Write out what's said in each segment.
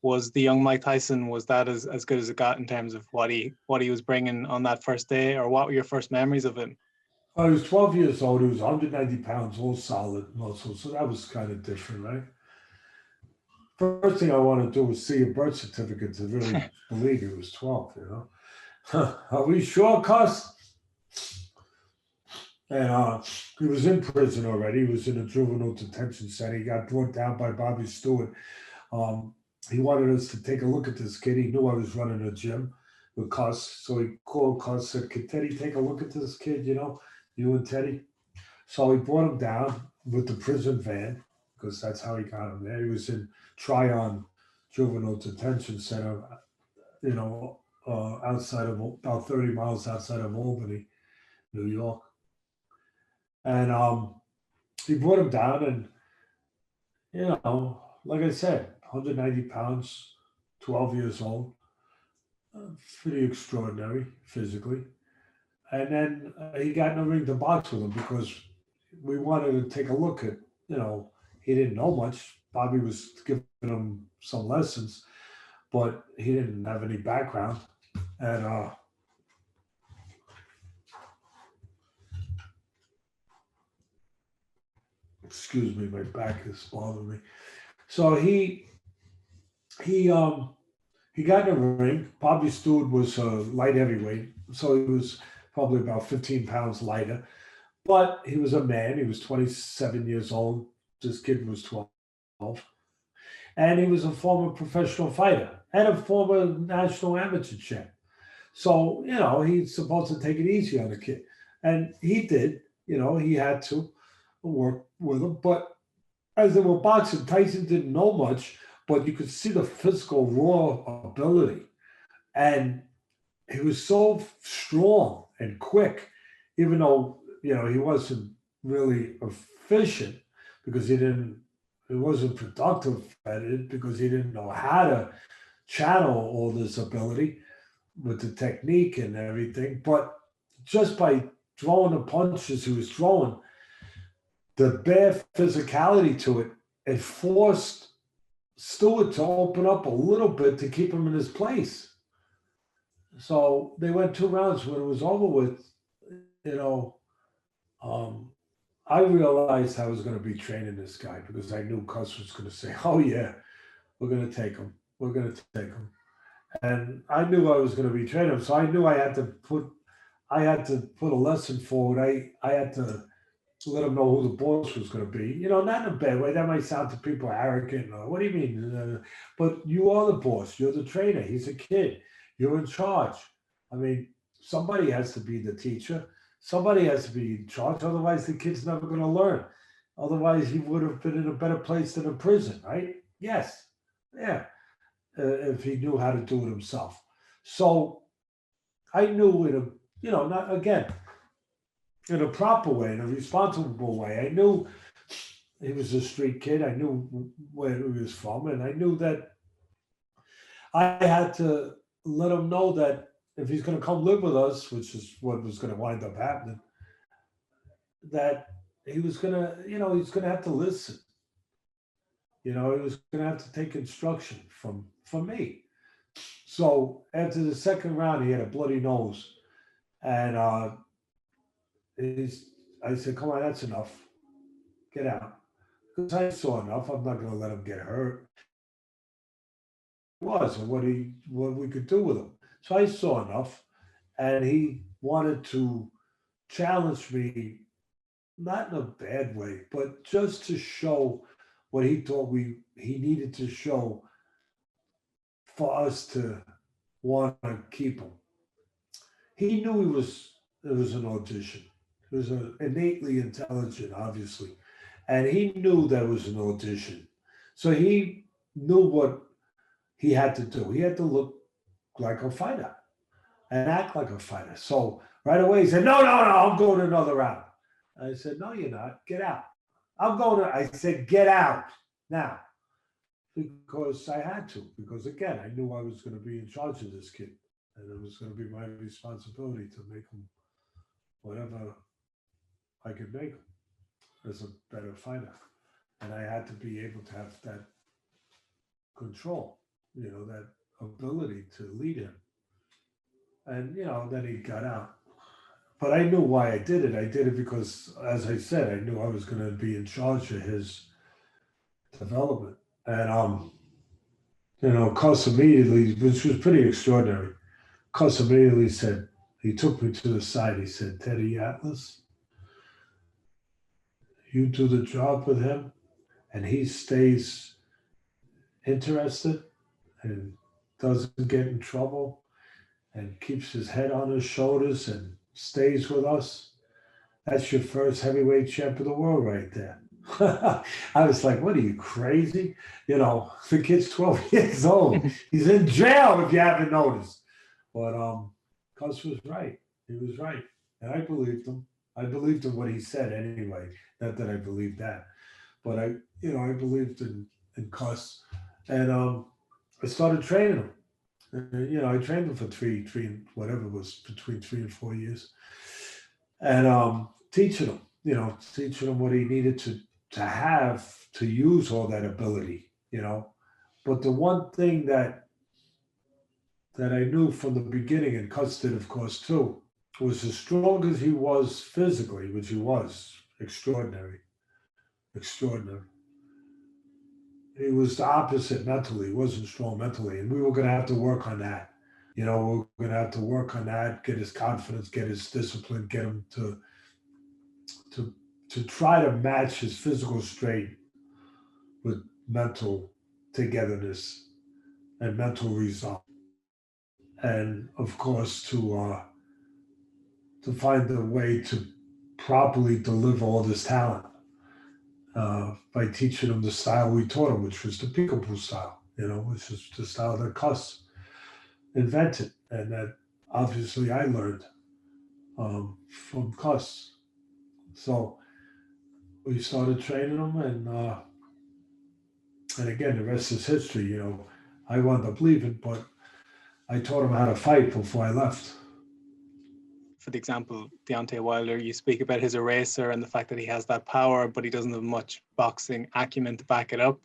was the young Mike Tyson, was that as good as it got in terms of what he was bringing on that first day, or what were your first memories of him? I was 12 years old. He was 190 pounds, all solid muscle. So that was kind of different, right? First thing I wanted to do was see a birth certificate to really believe he was 12, you know? Are we sure, Cuss? And he was in prison already. He was in a juvenile detention center. He got brought down by Bobby Stewart. Um, he wanted us to take a look at this kid. He knew I was running a gym with Cuss. So he called Cuss, said, "Could Teddy take a look at this kid, you know, you and Teddy?" So he brought him down with the prison van because that's how he got him there. He was in Tryon Juvenile Detention Center, you know, outside of about 30 miles outside of Albany, New York. And he brought him down, and like I said, 190 pounds, 12 years old, pretty extraordinary physically. And then he got in the ring to box with him because we wanted to take a look at, you know, he didn't know much. Bobby was giving him some lessons, but he didn't have any background. And excuse me, my back is bothering me. So he he got in the ring. Bobby Stewart was a light heavyweight, so he was probably about 15 pounds lighter. But he was a man. He was 27 years old. This kid was 12. And he was a former professional fighter and a former national amateur champ. So, he's supposed to take it easy on the kid. And he did. He had to work with him. But as they were boxing, Tyson didn't know much, but you could see the physical raw ability. And he was so strong and quick, even though, he wasn't really efficient because he wasn't productive at it because he didn't know how to channel all this ability with the technique and everything. But just by throwing the punches he was throwing, the bare physicality to it, it forced Stewart to open up a little bit to keep him in his place. So they went 2 rounds. When it was over with, you know, um, I realized I was going to be training this guy because I knew Cuss was going to say, "Oh yeah, we're going to take him. We're going to take him." And I knew I was going to be training him, so I knew I had to put a lesson forward. I had to let him know who the boss was going to be. Not in a bad way. That might sound to people arrogant. Or, what do you mean? But you are the boss. You're the trainer. He's a kid. You're in charge. I mean, somebody has to be the teacher. Somebody has to be in charge. Otherwise, the kid's never going to learn. Otherwise, he would have been in a better place than a prison, right? Yes. Yeah. If he knew how to do it himself. So I knew not again, in a proper way, in a responsible way. I knew he was a street kid. I knew where he was from, and I knew that I had to let him know that if he's going to come live with us, which is what was going to wind up happening, that he was going to, he's going to have to listen. He was going to have to take instruction from me. So after the second round, he had a bloody nose, and he's, I said, "Come on, that's enough. Get out." Because I saw enough. I'm not going to let him get hurt. And I knew who he was and what we could do with him. So I saw enough, and he wanted to challenge me, not in a bad way, but just to show what he thought he needed to show for us to want to keep him. He knew it was an audition. He was innately intelligent, obviously, and he knew that it was an audition. So he knew what he had to do. He had to look like a fighter and act like a fighter. So right away he said, "No, no, no, I'm going another round." I said, "No, you're not. Get out." I said, "Get out now." Because I had to. Because again, I knew I was going to be in charge of this kid. And it was going to be my responsibility to make him whatever I could make him as a better fighter. And I had to be able to have that control. that ability to lead him. And, then he got out. But I knew why I did it. I did it because, as I said, I knew I was going to be in charge of his development. And, Cuss immediately, which was pretty extraordinary, Cuss immediately said, he took me to the side. He said, Teddy Atlas, you do the job with him, and he stays interested and doesn't get in trouble and keeps his head on his shoulders and stays with us. That's your first heavyweight champ of the world right there. I was like, what are you, crazy? The kid's 12 years old. He's in jail if you haven't noticed. But Cus was right. He was right. And I believed him. I believed in what he said anyway. Not that I believed that. But I believed in Cus. And I started training him. And, I trained him for three, whatever it was, between 3 and 4 years. And teaching him what he needed to have to use all that ability. But the one thing that I knew from the beginning, and Cuts did, of course, too, was as strong as he was physically, which he was extraordinary, extraordinary. He was the opposite mentally. He wasn't strong mentally, and we were going to have to work on that. We are going to have to work on that, get his confidence, get his discipline, get him to to try to match his physical strength with mental togetherness and mental resolve, and of course to find a way to properly deliver all this talent by teaching him the style we taught him, which was the peekaboo style, which is the style that Cuss invented, and that obviously I learned from Cuss. So we started training him, and again, the rest is history. I wound up leaving, but I taught him how to fight before I left. For the example, Deontay Wilder, you speak about his eraser and the fact that he has that power, but he doesn't have much boxing acumen to back it up.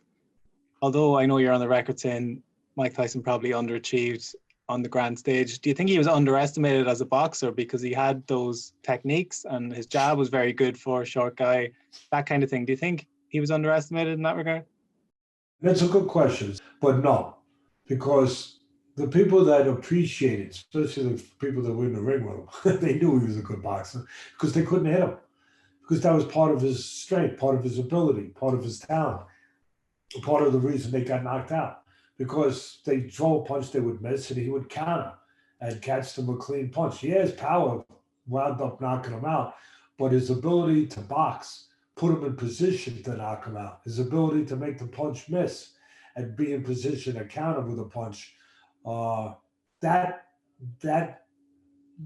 Although I know you're on the record saying Mike Tyson probably underachieved on the grand stage, do you think he was underestimated as a boxer because he had those techniques and his jab was very good for a short guy, that kind of thing? Do you think he was underestimated in that regard? That's a good question, but no, because the people that appreciate it, especially the people that were in the ring with him, they knew he was a good boxer because they couldn't hit him, because that was part of his strength, part of his ability, part of his talent, part of the reason they got knocked out. Because they throw a punch they would miss and he would counter and catch them a clean punch. Yeah, his power wound up knocking him out, but his ability to box put him in position to knock him out. His ability to make the punch miss and be in position to counter with a punch, uh, that that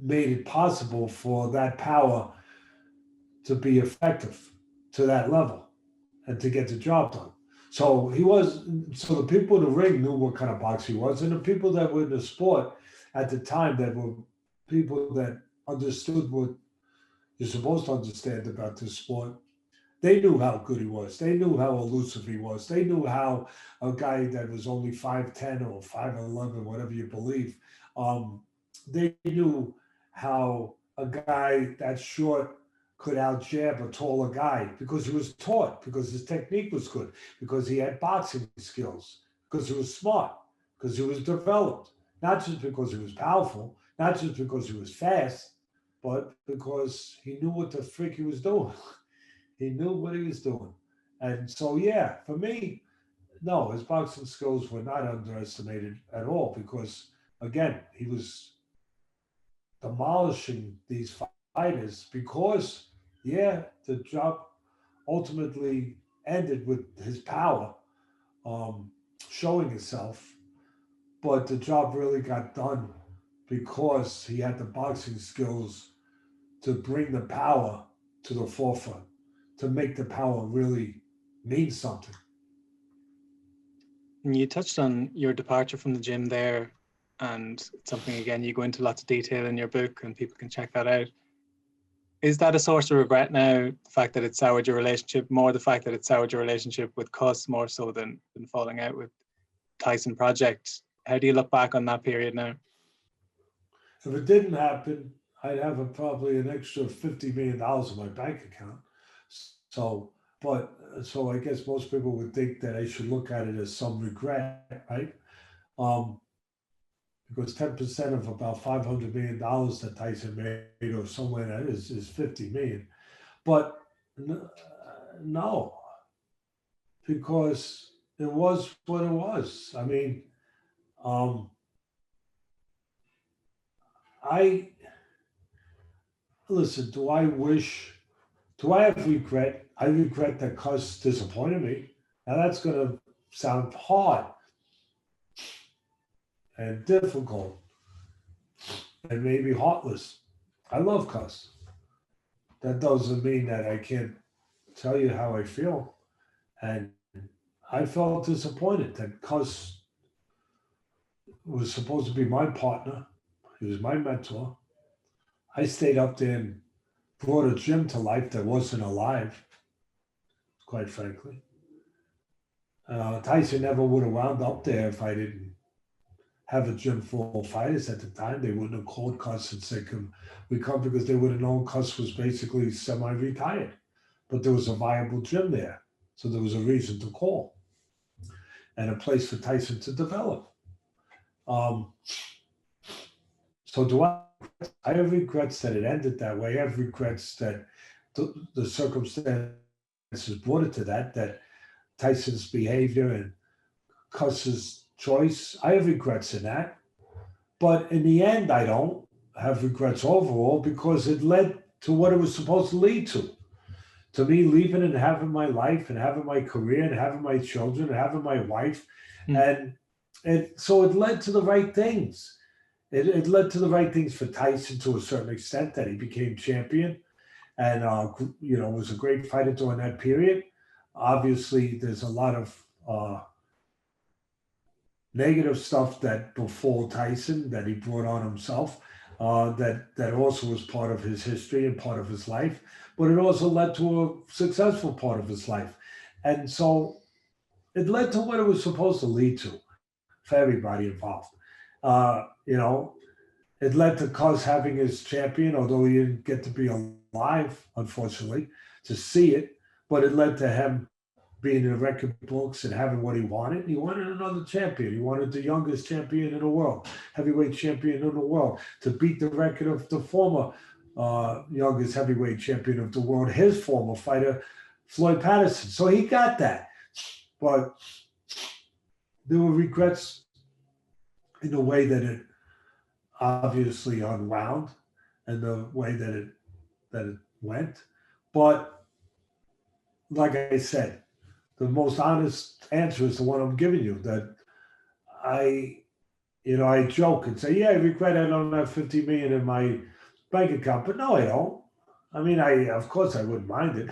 made it possible for that power to be effective to that level and to get the job done. So he was. So the people in the ring knew what kind of boxer he was, and the people that were in the sport at the time that were people that understood what you're supposed to understand about this sport. They knew how good he was. They knew how elusive he was. They knew how a guy that was only 5'10" or 5'11", whatever you believe, um, they knew how a guy that short could out jab a taller guy because he was taught, because his technique was good, because he had boxing skills, because he was smart, because he was developed, not just because he was powerful, not just because he was fast, but because he knew what the freak he was doing. He knew what he was doing. And so, yeah, for me, no, his boxing skills were not underestimated at all because, again, he was demolishing these fighters because, yeah, the job ultimately ended with his power um, showing itself, but the job really got done because he had the boxing skills to bring the power to the forefront, to make the power really mean something. And you touched on your departure from the gym there, and it's something, again, you go into lots of detail in your book and people can check that out. Is that a source of regret now, the fact that it soured your relationship, more the fact that it soured your relationship with Cuss more so than falling out with Tyson Project? How do you look back on that period now? If it didn't happen, I'd have probably an extra $50 million in my bank account. So, so I guess most people would think that I should look at it as some regret, right? Um, because 10% of about $500 million that Tyson made, or somewhere in that is 50 million. But no, because it was what it was. I mean, um, I listen. Do I have regret? I regret that Cuz disappointed me. Now that's going to sound hard and difficult and maybe heartless. I love Cuz. That doesn't mean that I can't tell you how I feel. And I felt disappointed that Cuz was supposed to be my partner. He was my mentor. I stayed up there and brought a gym to life that wasn't alive, quite frankly. Tyson never would have wound up there if I didn't have a gym full of fighters at the time. They wouldn't have called Cus and said, "Come, we come," because they would have known Cus was basically semi-retired. But there was a viable gym there. So there was a reason to call and a place for Tyson to develop. Um, so do I have regrets that it ended that way. I have regrets that the circumstances brought it to that Tyson's behavior and Cus's choice. I have regrets in that. But in the end, I don't have regrets overall because it led to what it was supposed to lead to. To me, leaving and having my life and having my career and having my children and having my wife. And so it led to the right things. It led to the right things for Tyson to a certain extent, that he became champion and, was a great fighter during that period. Obviously, there's a lot of negative stuff that befall Tyson that he brought on himself, that also was part of his history and part of his life, but it also led to a successful part of his life. And so it led to what it was supposed to lead to for everybody involved. It led to Cus having his champion, although he didn't get to be alive, unfortunately, to see it, but it led to him being in the record books and having what he wanted. He wanted another champion. He wanted the youngest champion in the world, heavyweight champion in the world, to beat the record of the former youngest heavyweight champion of the world, his former fighter, Floyd Patterson. So he got that. But there were regrets in the way that it obviously unwound and the way that it went. But like I said, the most honest answer is the one I'm giving you, that I joke and say, yeah, I regret I don't have 50 million in my bank account, but no, I don't. I mean, of course I wouldn't mind it,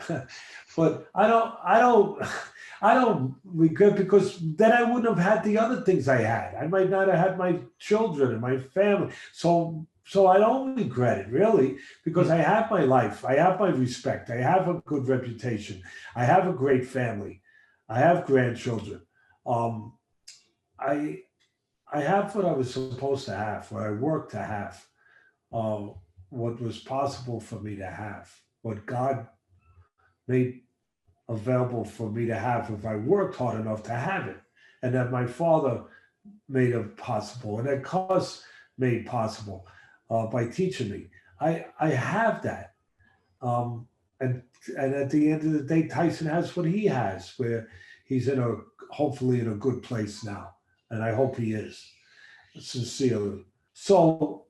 but I don't regret, because then I wouldn't have had the other things I had. I might not have had my children and my family. So I don't regret it, really, because I have my life. I have my respect. I have a good reputation. I have a great family. I have grandchildren. I have what I was supposed to have, what I worked to have, what was possible for me to have, what God made available for me to have if I worked hard enough to have it, and that my father made it possible, and that Cus made possible by teaching me. I have that, and at the end of the day, Tyson has what he has, where he's hopefully in a good place now, and I hope he is, sincerely. So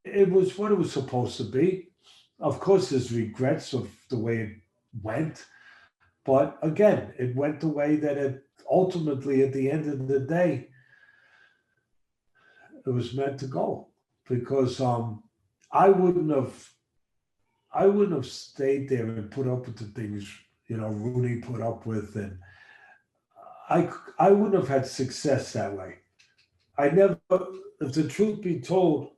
it was what it was supposed to be. Of course, there's regrets of the way it went. But again, it went the way that it ultimately, at the end of the day, it was meant to go. Because I wouldn't have stayed there and put up with the things Rooney put up with, and I wouldn't have had success that way. I never, if the truth be told,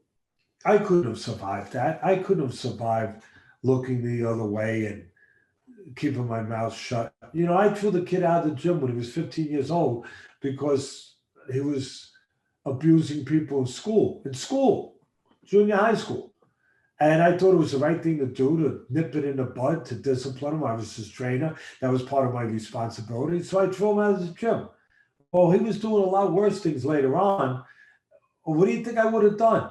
I couldn't have survived that. I couldn't have survived looking the other way and keeping my mouth shut. I threw the kid out of the gym when he was 15 years old because he was abusing people in school, junior high school. And I thought it was the right thing to do to nip it in the bud, to discipline him. I was his trainer. That was part of my responsibility. So I threw him out of the gym. Well, he was doing a lot worse things later on. Well, what do you think I would have done?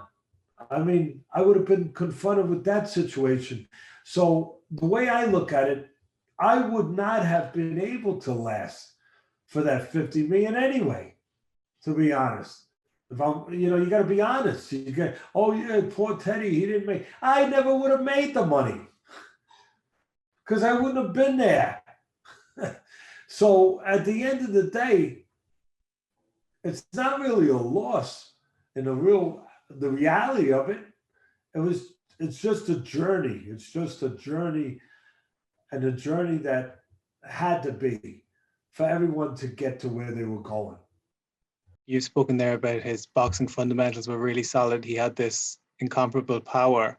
I mean, I would have been confronted with that situation. So the way I look at it, I would not have been able to last for that 50 million anyway, to be honest. If I'm, you got to be honest. You get, oh yeah, poor Teddy, he didn't make. I never would have made the money because I wouldn't have been there. So at the end of the day, it's not really a loss in the reality of it. It's just a journey. It's just a journey, and a journey that had to be for everyone to get to where they were going. You've spoken there about his boxing fundamentals were really solid. He had this incomparable power,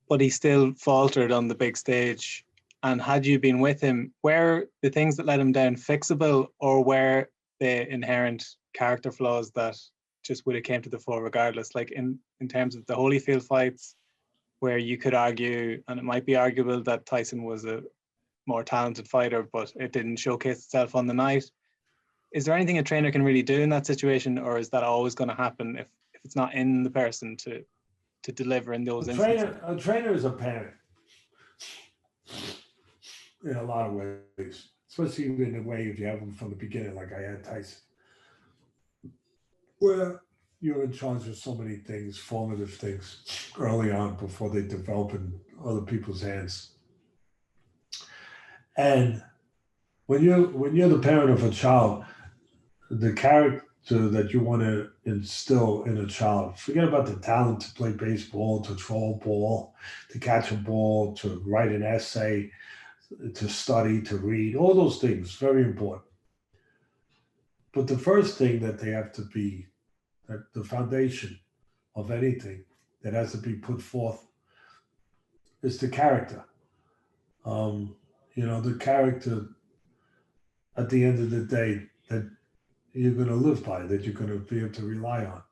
but he still faltered on the big stage. And had you been with him, were the things that let him down fixable, or were the inherent character flaws that just would have came to the fore regardless? Like in terms of the Holyfield fights, where you could argue, and it might be arguable, that Tyson was a more talented fighter, but it didn't showcase itself on the night. Is there anything a trainer can really do in that situation, or is that always going to happen if it's not in the person to deliver in those instances? A trainer is a parent in a lot of ways, especially in the way if you have them from the beginning, like I had Tyson, where you're in charge of so many things, formative things, early on before they develop in other people's hands. And when you're the parent of a child, the character that you want to instill in a child, forget about the talent to play baseball, to throw a ball, to catch a ball, to write an essay, to study, to read, all those things, very important. But the first thing that they have to be, that the foundation of anything that has to be put forth is the character. The character at the end of the day that you're going to live by, that you're going to be able to rely on.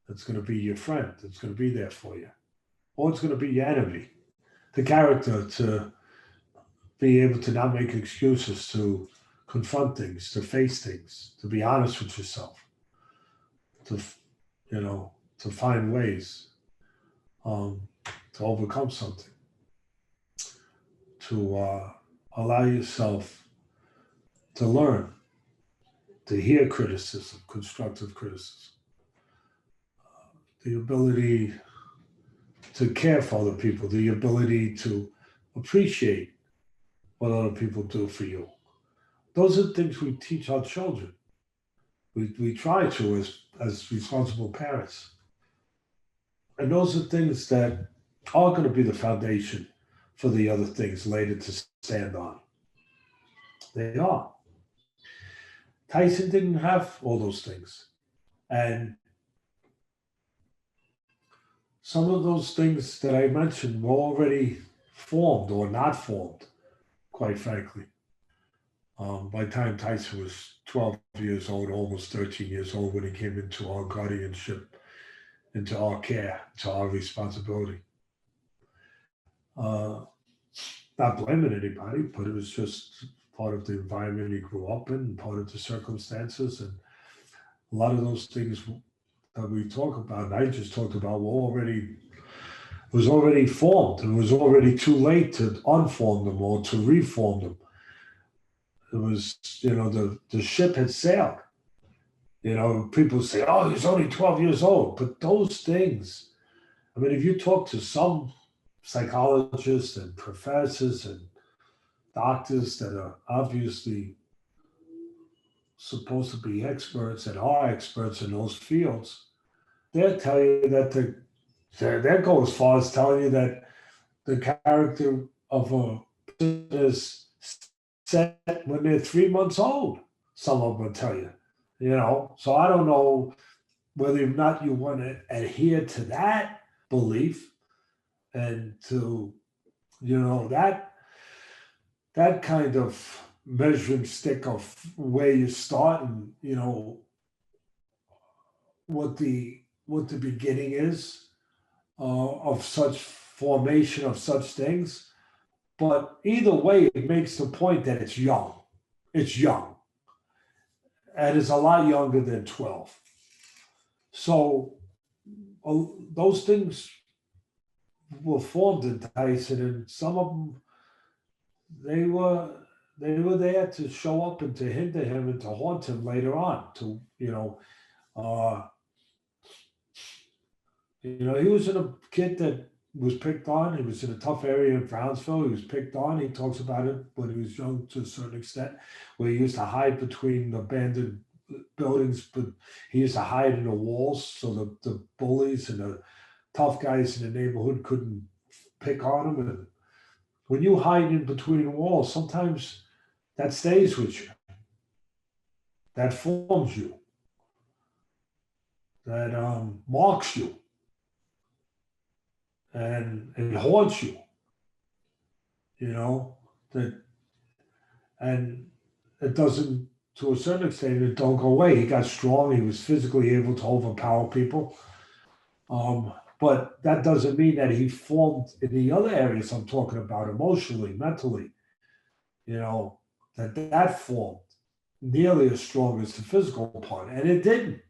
That's going to be your friend. That's going to be there for you. Or it's going to be your enemy. The character to be able to not make excuses, to confront things, to face things, to be honest with yourself, to to find ways to overcome something, to allow yourself to learn, to hear criticism, constructive criticism, the ability to care for other people, the ability to appreciate what other people do for you. Those are things we teach our children. We try to as responsible parents. And those are things that are going to be the foundation for the other things later to stand on. They are. Tyson didn't have all those things. And some of those things that I mentioned were already formed or not formed, quite frankly. By the time Tyson was 12 years old, almost 13 years old, when he came into our guardianship, into our care, to our responsibility. Not blaming anybody, but it was just part of the environment he grew up in, part of the circumstances, and a lot of those things that we talk about, and I just talked about, was already formed. It was already too late to unform them or to reform them. It was, the ship had sailed. People say, oh, he's only 12 years old. But those things, I mean, if you talk to some psychologists and professors and doctors that are obviously supposed to be experts and are experts in those fields, they'll tell you that they'll go as far as telling you that the character of a person is set when they're 3 months old. Some of them will tell you, So I don't know whether or not you want to adhere to that belief and to, that kind of measuring stick of where you start and, what the beginning is of such formation of such things. But either way, it makes the point that it's young. It's young, and it's a lot younger than 12. So those things were formed in Tyson, and some of them they were they were there to show up and to hinder him and to haunt him later on. To uh, he was in a kid that was picked on. He was in a tough area in Brownsville. He was picked on. He talks about it when he was young to a certain extent, where he used to hide between abandoned buildings, but he used to hide in the walls so the bullies and the tough guys in the neighborhood couldn't pick on him. And when you hide in between the walls, sometimes that stays with you, that forms you, that marks you, and it haunts you. That, and it doesn't, to a certain extent, it don't go away. He got strong. He was physically able to overpower people. But that doesn't mean that he formed in the other areas I'm talking about, emotionally, mentally, that formed nearly as strong as the physical part. And it didn't.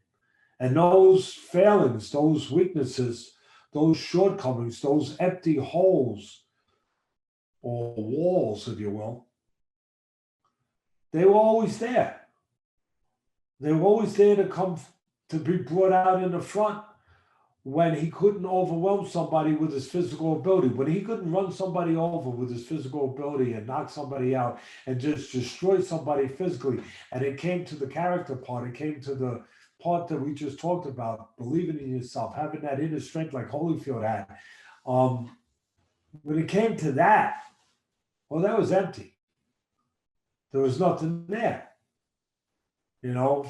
And those failings, those weaknesses, those shortcomings, those empty holes or walls, if you will, they were always there. They were always there to be brought out in the front when he couldn't overwhelm somebody with his physical ability, when he couldn't run somebody over with his physical ability and knock somebody out and just destroy somebody physically. And it came to the character part. It came to the part that we just talked about, believing in yourself, having that inner strength like Holyfield had. When it came to that, well, that was empty. There was nothing there, and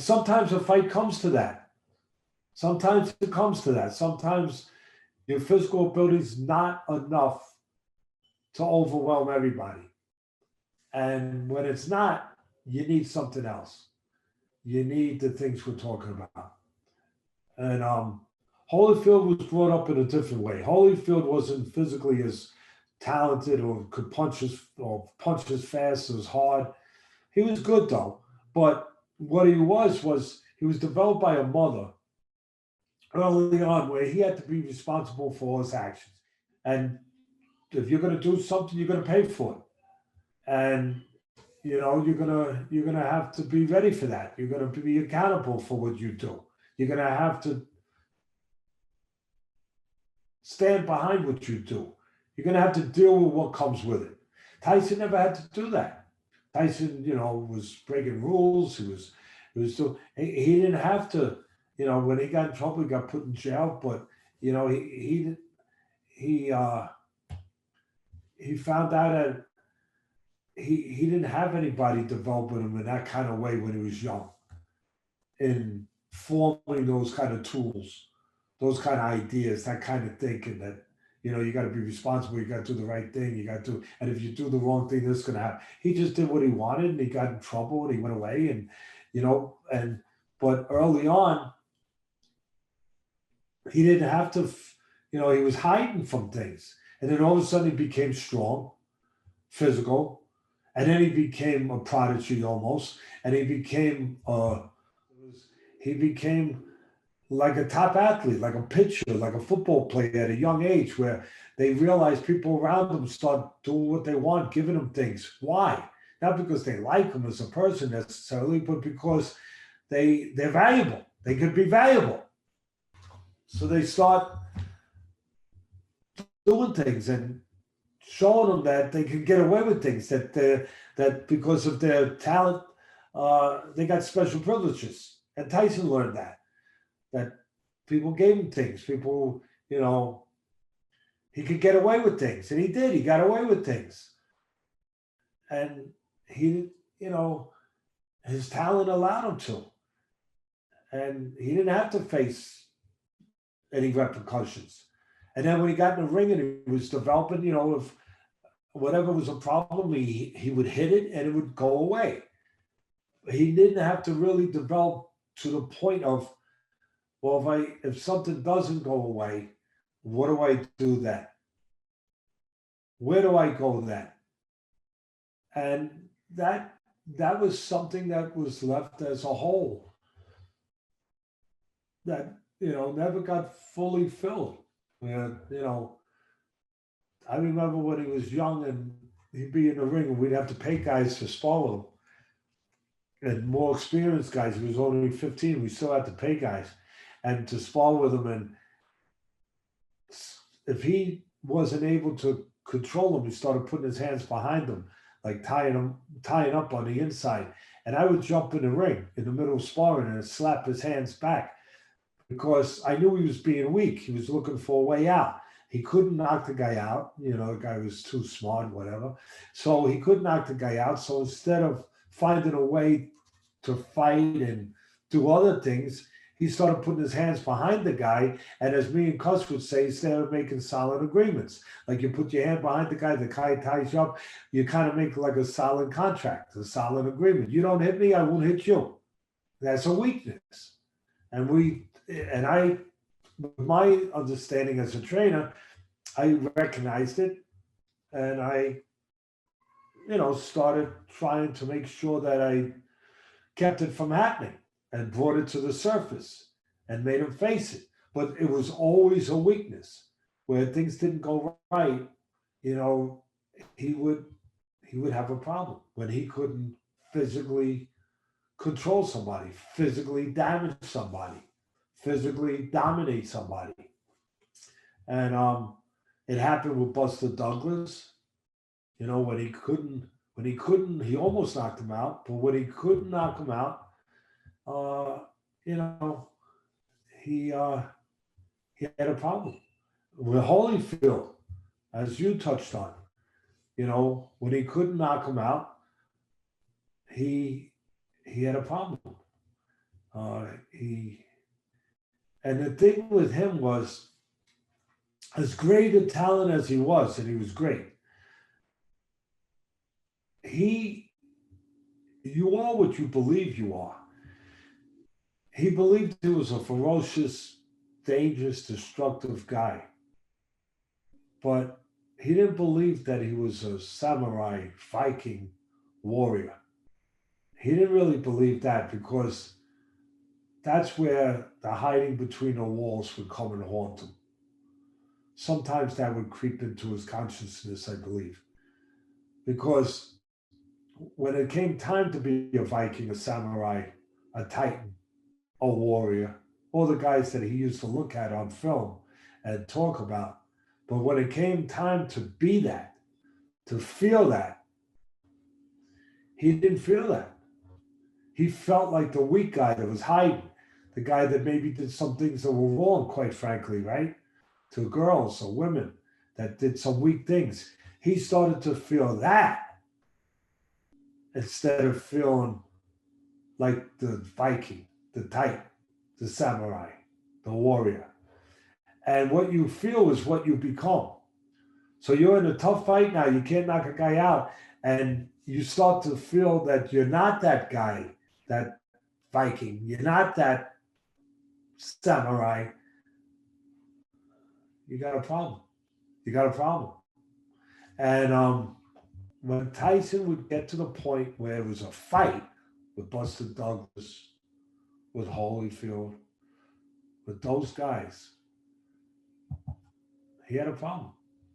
sometimes a fight comes to that. Sometimes it comes to that. Sometimes your physical ability is not enough to overwhelm everybody. And when it's not, you need something else. You need the things we're talking about. And Holyfield was brought up in a different way. Holyfield wasn't physically as talented or could punch as fast as hard. He was good though. But what he was he was developed by a mother early on where he had to be responsible for his actions. And if you're going to do something, you're going to pay for it. And you're gonna have to be ready for that. You're going to be accountable for what you do. You're going to have to stand behind what you do. You're going to have to deal with what comes with it. Tyson never had to do that. Tyson, was breaking rules. He didn't have to, when he got in trouble, he got put in jail. But he found out that he didn't have anybody developing him in that kind of way when he was young, in forming those kind of tools, those kind of ideas, that kind of thinking that you got to be responsible, you got to do the right thing, you got to, and if you do the wrong thing, this is going to happen. He just did what he wanted, and he got in trouble, and he went away, and but early on, he didn't have to, he was hiding from things, and then all of a sudden he became strong, physical, and then he became a prodigy almost, and he became like a top athlete, like a pitcher, like a football player at a young age, where they realize people around them start doing what they want, giving them things. Why? Not because they like him as a person necessarily, but because they're valuable. They could be valuable. So they start doing things and showing them that they can get away with things, that because of their talent, they got special privileges. And Tyson learned that people gave him things. People, he could get away with things, and he did. He got away with things, and he, his talent allowed him to, and he didn't have to face any repercussions. And then when he got in the ring and he was developing, if whatever was a problem, he would hit it and it would go away. he didn't have to really develop to the point of, well, if something doesn't go away, what do I do then? Where do I go then? And that was something that was left as a hole that never got fully filled. And I remember when he was young and he'd be in the ring and we'd have to pay guys to spar with him. And more experienced guys, he was only 15, we still had to pay guys and to spar with him. And if he wasn't able to control him, he started putting his hands behind him, like tying up on the inside. And I would jump in the ring in the middle of sparring and slap his hands back because I knew he was being weak. He was looking for a way out. He couldn't knock the guy out. The guy was too smart, whatever. So he couldn't knock the guy out. So instead of finding a way to fight and do other things, he started putting his hands behind the guy. And as me and Cuss would say, instead of making solid agreements, like you put your hand behind the guy ties you up, you kind of make like a solid contract, a solid agreement. You don't hit me, I won't hit you. That's a weakness. And I, with my understanding as a trainer, I recognized it and I, started trying to make sure that I kept it from happening and brought it to the surface and made him face it. But it was always a weakness where things didn't go right. You know, he would have a problem when he couldn't physically control somebody, physically damage somebody, physically dominate somebody. And it happened with Buster Douglas. He almost knocked him out, but when he couldn't knock him out, uh, you know, he he had a problem with Holyfield, as you touched on. When he couldn't knock him out, he had a problem. He and the thing with him was, as great a talent as he was, and he was great. You are what you believe you are. He believed he was a ferocious, dangerous, destructive guy. But he didn't believe that he was a samurai, Viking warrior. He didn't really believe that because that's where the hiding between the walls would come and haunt him. Sometimes that would creep into his consciousness, I believe. Because when it came time to be a Viking, a samurai, a titan, a warrior, all the guys that he used to look at on film and talk about. But when it came time to be that, to feel that, he didn't feel that. He felt like the weak guy that was hiding, the guy that maybe did some things that were wrong, quite frankly, right? To girls or women that did some weak things. He started to feel that instead of feeling like the Viking, the Titan, the samurai, the warrior. And what you feel is what you become. So you're in a tough fight now, you can't knock a guy out, and you start to feel that you're not that guy, that Viking, you're not that samurai. You got a problem. You got a problem. And when Tyson would get to the point where it was a fight with Buster Douglas, with Holyfield, with those guys, he had a problem.